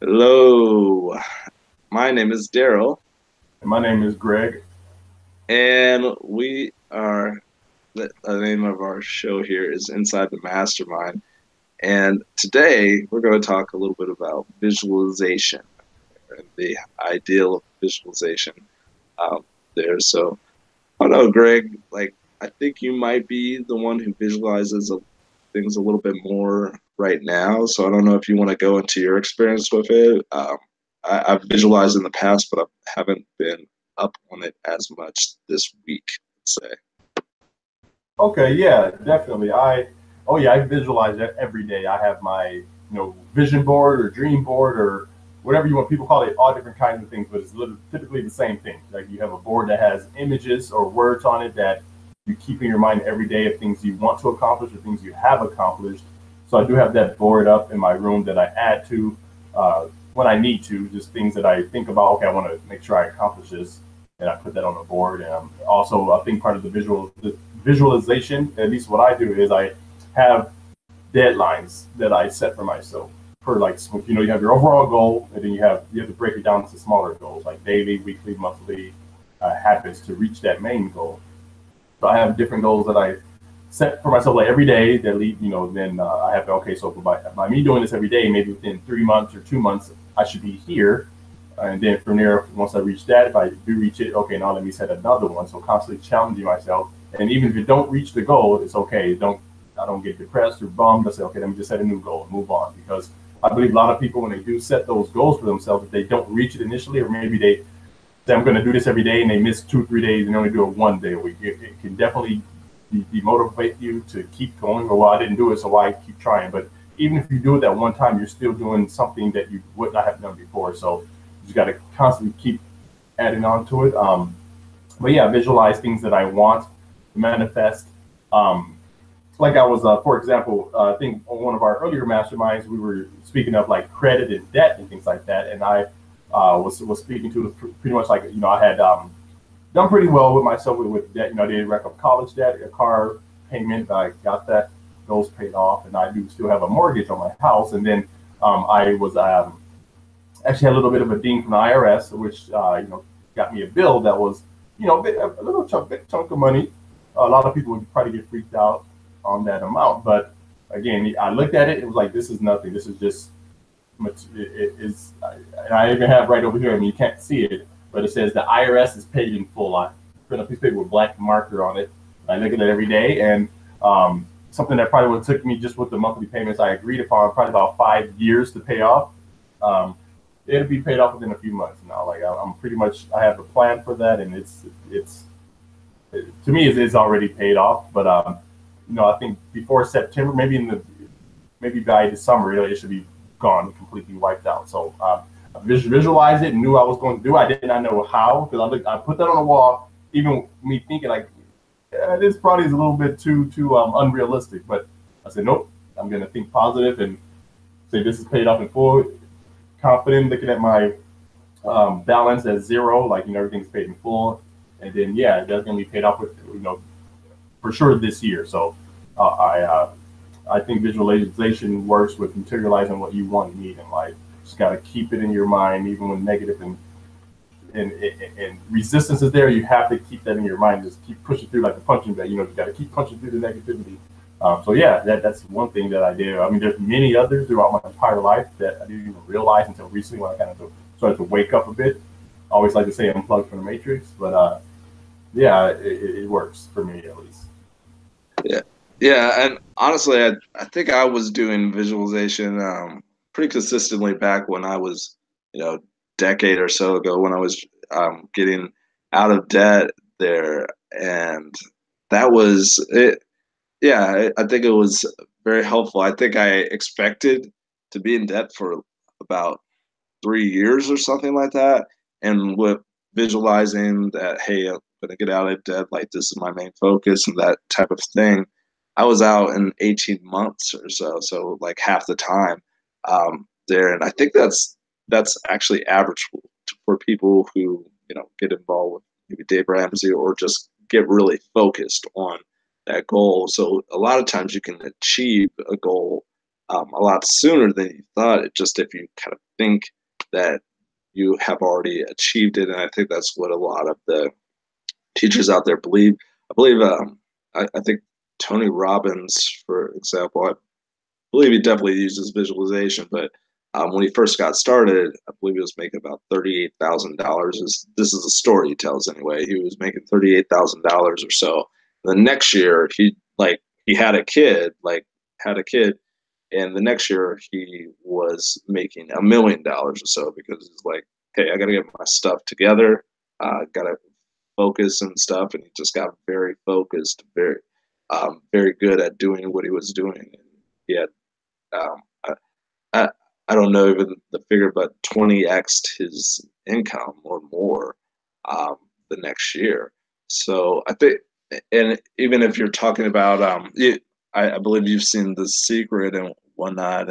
Hello, my name is Daryl, And my name is Greg. and we are the name of our show here is Inside the Mastermind. And today we're going to talk a little bit about visualization and the ideal of visualization um, there. So, I don't know, Greg, I think you might be the one who visualizes things a little bit more right now. So, I don't know if you want to go into your experience with it. I've visualized in the past, but I haven't been up on it as much this week, let's say. Okay, yeah, definitely. I visualize that every day. I have my, vision board or dream board or whatever you want. People call it all different kinds of things, but it's typically the same thing. Like you have a board that has images or words on it that you keep in your mind every day of things you want to accomplish or things you have accomplished. So I do have that board up in my room that I add to when I need to, just things that I think about. Okay, I want to make sure I accomplish this, and I put that on the board. And also, I think part of the visualization, at least what I do, is I have deadlines that I set for myself. For like, you have your overall goal, and then you have to break it down into smaller goals, like daily, weekly, monthly habits to reach that main goal. So I have different goals that I set for myself like every day that lead, then I have to, okay, so by me doing this every day, maybe within 3 months or 2 months, I should be here. And then from there, once I reach that, if I do reach it, okay, now let me set another one. So constantly challenging myself. And even if you don't reach the goal, it's okay. I don't get depressed or bummed. I say, okay, let me just set a new goal and move on. Because I believe a lot of people, when they do set those goals for themselves, if they don't reach it initially, or maybe they say, I'm going to do this every day, and they miss 2, 3 days and only do it one day a week, it can definitely demotivate you to keep going. Well, I didn't do it, so why keep trying? But even if you do it that one time, you're still doing something that you would not have done before. So you just got to constantly keep adding on to it. But yeah, visualize things that I want to manifest. Um, like I was, for example, I think on one of our earlier masterminds, we were speaking of like credit and debt and things like that, and I was speaking to pretty much like I had done pretty well with myself with debt. I did rack up college debt, a car payment. I got that those paid off, and I do still have a mortgage on my house. And then I was actually had a little bit of a ding from the IRS, which got me a bill that was a little big chunk of money. A lot of people would probably get freaked out on that amount, but again, I looked at it. It was like, this is nothing. This is just much. It is. And I even have right over here. I mean, you can't see it, but it says the IRS is paid in full. I print a piece of paper with black marker on it. I look at it every day, and something that probably would have took me just with the monthly payments I agreed upon, probably about 5 years to pay off. Um, It'll be paid off within a few months now. Like I'm pretty much, I have a plan for that, and it's to me it's already paid off. But I think before September, maybe by the summer, it should be gone, completely wiped out. So I visualized it and knew I was going to do. I did not know how because I put that on the wall. Even me thinking like, yeah, this probably is a little bit too unrealistic. But I said nope. I'm going to think positive and say this is paid off in full. Confident, looking at my balance at zero, like everything's paid in full, and then yeah, that's going to be paid off with for sure this year. So I think visualization works with materializing what you want and need in life. Just got to keep it in your mind, even when negative and resistance is there. You have to keep that in your mind. Just keep pushing through like the punching bag. You got to keep punching through the negativity. So yeah, that's one thing that I did. I mean, there's many others throughout my entire life that I didn't even realize until recently when I kind of started to wake up a bit. I always like to say unplugged from the matrix, but yeah, it works for me at least. Yeah, yeah, and honestly, I think I was doing visualization pretty consistently back when I was, decade or so ago when I was getting out of debt there, and that was it. Yeah, I think it was very helpful. I think I expected to be in debt for about 3 years or something like that. And with visualizing that, hey, I'm gonna get out of debt, like this is my main focus and that type of thing. I was out in 18 months or so, so like half the time there. And I think that's actually average for people who get involved with maybe Dave Ramsey or just get really focused on that goal. So a lot of times you can achieve a goal a lot sooner than you thought. It just if you kind of think that you have already achieved it, and I think that's what a lot of the teachers out there believe. I believe I think Tony Robbins, for example, I believe he definitely uses visualization, but when he first got started, I believe he was making about $38,000. This is the story he tells anyway. He was making $38,000 or so. The next year, he had a kid, and the next year he was making $1 million or so because he's like, hey, I got to get my stuff together, got to focus and stuff, and he just got very focused, very good at doing what he was doing. And he had um, I, I don't know even the figure, but 20x his income or more the next year. So I think, and even if you're talking about, I believe you've seen The Secret and whatnot,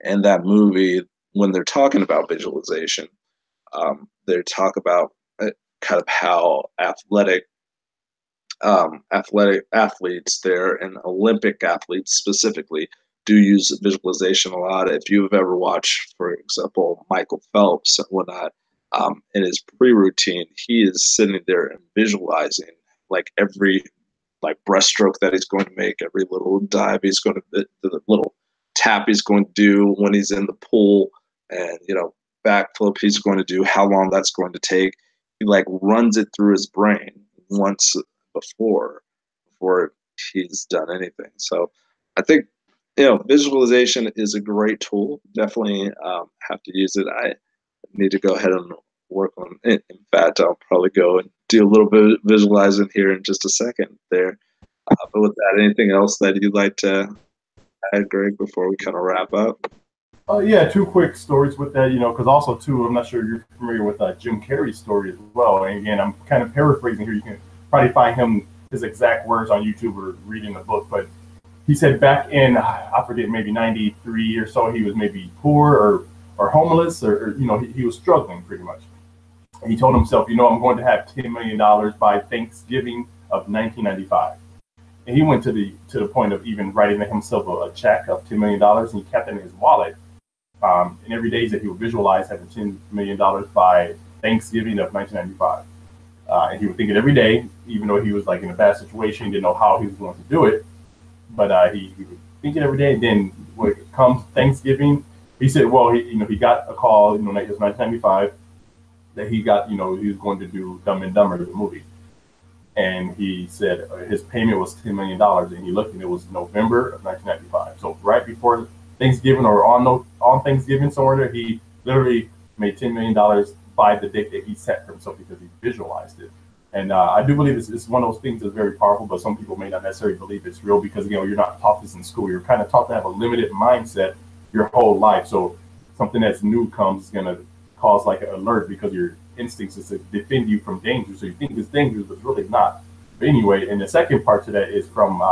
and that movie when they're talking about visualization, they talk about kind of how athletic athletes there and Olympic athletes specifically do use visualization a lot. If you've ever watched, for example, Michael Phelps and whatnot, in his pre-routine, he is sitting there and visualizing like every like breaststroke that he's going to make, every little dive he's going to, the little tap he's going to do when he's in the pool, and backflip he's going to do, how long that's going to take. He like runs it through his brain once before he's done anything. So I think visualization is a great tool. Definitely have to use it. I need to go ahead and work on it. In fact, I'll probably go and do a little bit of visualizing here in just a second there. But with that, anything else that you'd like to add, Greg, before we kind of wrap up? Yeah, two quick stories with that, because also too, I'm not sure you're familiar with Jim Carrey's story as well. And again, I'm kind of paraphrasing here. You can probably find his exact words on YouTube or reading the book, but he said back in, I forget, maybe 93 or so, he was maybe poor or homeless, or he was struggling pretty much. And he told himself, I'm going to have $10 million by Thanksgiving of 1995. And he went to the point of even writing himself a check of $10 million, and he kept it in his wallet. And every day that he would visualize having $10 million by Thanksgiving of 1995. And he would think it every day, even though he was like in a bad situation, he didn't know how he was going to do it. But he would think it every day. And then when it comes Thanksgiving, he said, well, he got a call, it was 1995, that he got, he was going to do Dumb and Dumber, the movie. And he said his payment was $10 million. And he looked and it was November of 1995. So right before Thanksgiving or on Thanksgiving somewhere there, he literally made $10 million by the date that he set for himself because he visualized it. And I do believe it's one of those things that's very powerful, but some people may not necessarily believe it's real because, you're not taught this in school. You're kind of taught to have a limited mindset your whole life. So something that's new comes is going to cause like an alert because your instincts is to defend you from danger. So you think it's dangerous, but it's really not. But anyway, and the second part to that is from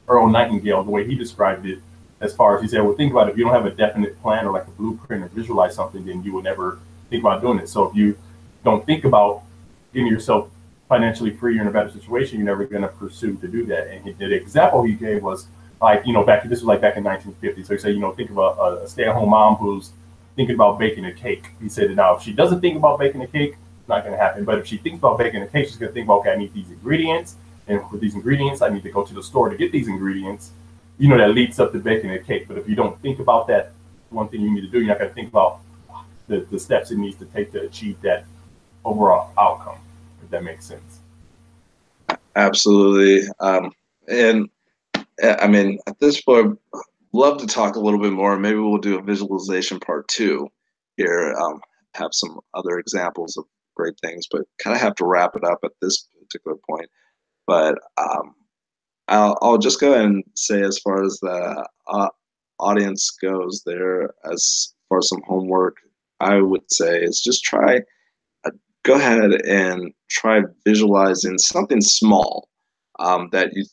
Earl Nightingale, the way he described it, as far as he said, well, think about it. If you don't have a definite plan or like a blueprint or visualize something, then you will never think about doing it. So if you don't think about getting yourself financially free or in a better situation, you're never going to pursue to do that. And the example he gave was like, this was like back in 1950. So he said, think of a stay-at-home mom who's thinking about baking a cake. He said, now, if she doesn't think about baking a cake, it's not going to happen. But if she thinks about baking a cake, she's going to think about, okay, I need these ingredients. And for these ingredients, I need to go to the store to get these ingredients. That leads up to baking a cake. But if you don't think about that one thing you need to do, you're not going to think about the steps it needs to take to achieve that overall outcome, if that makes sense. Absolutely. And I mean, at this point, love to talk a little bit more. Maybe we'll do a visualization part 2 here, have some other examples of great things, but kind of have to wrap it up at this particular point. But I'll just go ahead and say, as far as the audience goes there, as far as some homework, I would say is just go ahead and try visualizing something small that you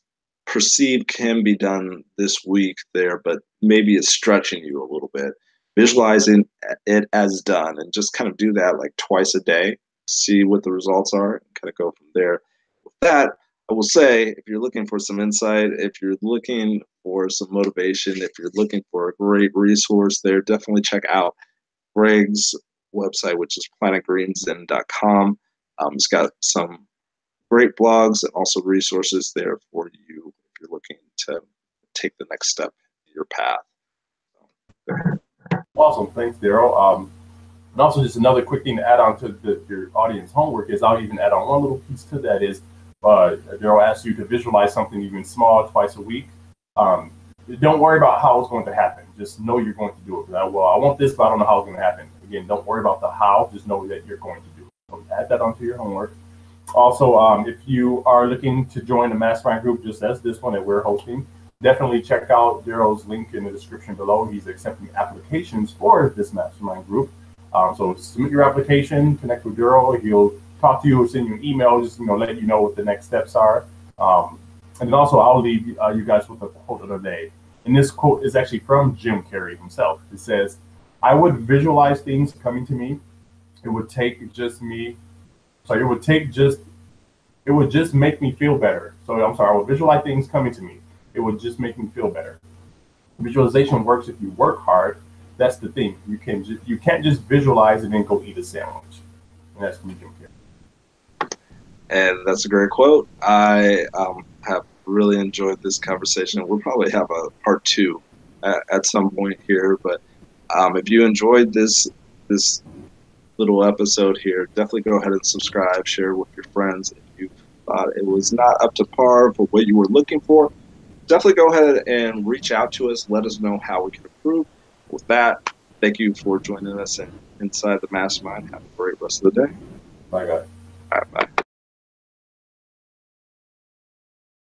perceive can be done this week there, but maybe it's stretching you a little bit. Visualizing it as done, and just kind of do that like twice a day, see what the results are, and kind of go from there. With that, I will say, if you're looking for some insight, if you're looking for some motivation, if you're looking for a great resource there, definitely check out Greg's website, which is planetgreenzen.com. It's got some great blogs and also resources there for you if you're looking to take the next step in your path. Awesome. Thanks, Daryl. And also just another quick thing to add on to your audience homework is I'll even add on one little piece to that is Daryl asks you to visualize something even small twice a week. Don't worry about how it's going to happen. Just know you're going to do it. Well, I want this, but I don't know how it's going to happen. Again, don't worry about the how. Just know that you're going to do it. So add that onto your homework. Also, if you are looking to join a mastermind group just as this one that we're hosting, definitely check out Daryl's link in the description below. He's accepting applications for this mastermind group. So submit your application, connect with Daryl. He'll talk to you or send you an email, just let you know what the next steps are. And then also I'll leave you guys with a quote of the day. And this quote is actually from Jim Carrey himself. It says, "I would visualize things coming to me. It would just make me feel better." So I would visualize things coming to me. It would just make me feel better. Visualization works if you work hard. That's the thing. You can't just visualize and then go eat a sandwich. And that's from Jim Carrey. And that's a great quote. I have really enjoyed this conversation. We'll probably have a part 2 at some point here. But if you enjoyed this little episode here, definitely go ahead and subscribe, share with your friends. If you thought it was not up to par for what you were looking for, definitely go ahead and reach out to us. Let us know how we can improve. With that, thank you for joining us inside the Mastermind. Have a great rest of the day. Bye, guys. All right, bye.